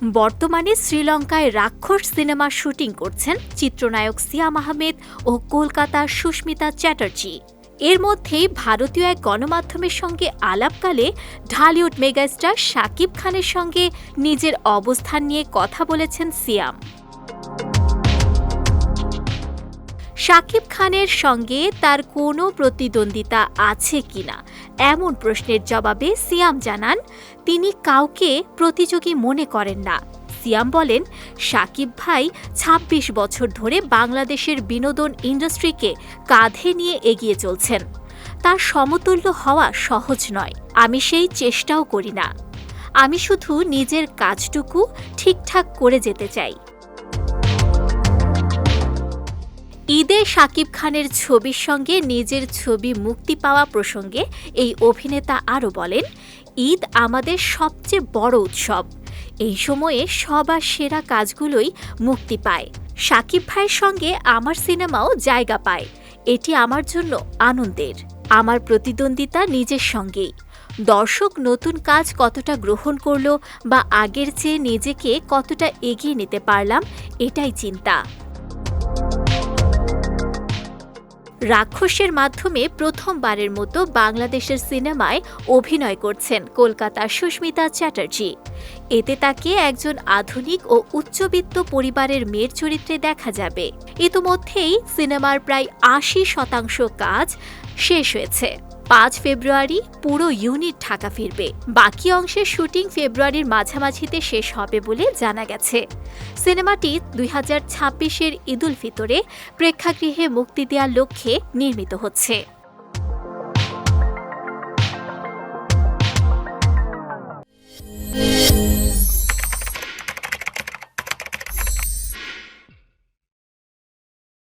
বর্তমানে শ্রীলঙ্কায় রাক্ষস সিনেমার শুটিং করছেন চিত্রনায়ক সিয়াম আহমেদ ও কলকাতার সুস্মিতা চ্যাটার্জি। এর মধ্যেই ভারতীয় এক গণমাধ্যমের সঙ্গে আলাপকালে ঢালিউড মেগাস্টার শাকিব খানের সঙ্গে নিজের অবস্থান নিয়ে কথা বলেছেন সিয়াম। শাকিব খানের সঙ্গে তার কোনো প্রতিদ্বন্দ্বিতা আছে কিনা এমন প্রশ্নের জবাবে সিয়াম জানান, তিনি কাউকে প্রতিযোগী মনে করেন না। সিয়াম বলেন, শাকিব ভাই ২৬ বছর ধরে বাংলাদেশের বিনোদন ইন্ডাস্ট্রিকে কাঁধে নিয়ে এগিয়ে চলছেন। তার সমতুল্য হওয়া সহজ নয়, আমি সেই চেষ্টাও করি না। আমি শুধু নিজের কাজটুকু ঠিকঠাক করে যেতে চাই। ঈদে শাকিব খানের ছবির সঙ্গে নিজের ছবি মুক্তি পাওয়া প্রসঙ্গে এই অভিনেতা আরও বলেন, ঈদ আমাদের সবচেয়ে বড় উৎসব। এই সময়ে সবার সেরা কাজগুলোই মুক্তি পায়। শাকিব ভাইয়ের সঙ্গে আমার সিনেমাও জায়গা পায়, এটি আমার জন্য আনন্দের। আমার প্রতিদ্বন্দ্বিতা নিজের সঙ্গেই। দর্শক নতুন কাজ কতটা গ্রহণ করল বা আগের চেয়ে নিজেকে কতটা এগিয়ে নিতে পারলাম, এটাই চিন্তা। রাক্ষসের মাধ্যমে প্রথমবারের মতো বাংলাদেশের সিনেমায় অভিনয় করছেন কলকাতার সুস্মিতা চ্যাটার্জি। এতে তাকে একজন আধুনিক ও উচ্চবিত্ত পরিবারের মেয়ের চরিত্রে দেখা যাবে। ইতোমধ্যেই সিনেমার প্রায় ৮০% কাজ শেষ হয়েছে। ৫ ফেব্রুয়ারি পুরো ইউনিট ঢাকা ফিরবে। বাকি অংশের শুটিং ফেব্রুয়ারির মাঝামাঝিতে শেষ হবে বলে জানা গেছে। সিনেমাটি ২০২৬-এর ঈদুল ফিতরে প্রেক্ষাগৃহে মুক্তি দেওয়ার লক্ষ্যে নির্মিত হচ্ছে।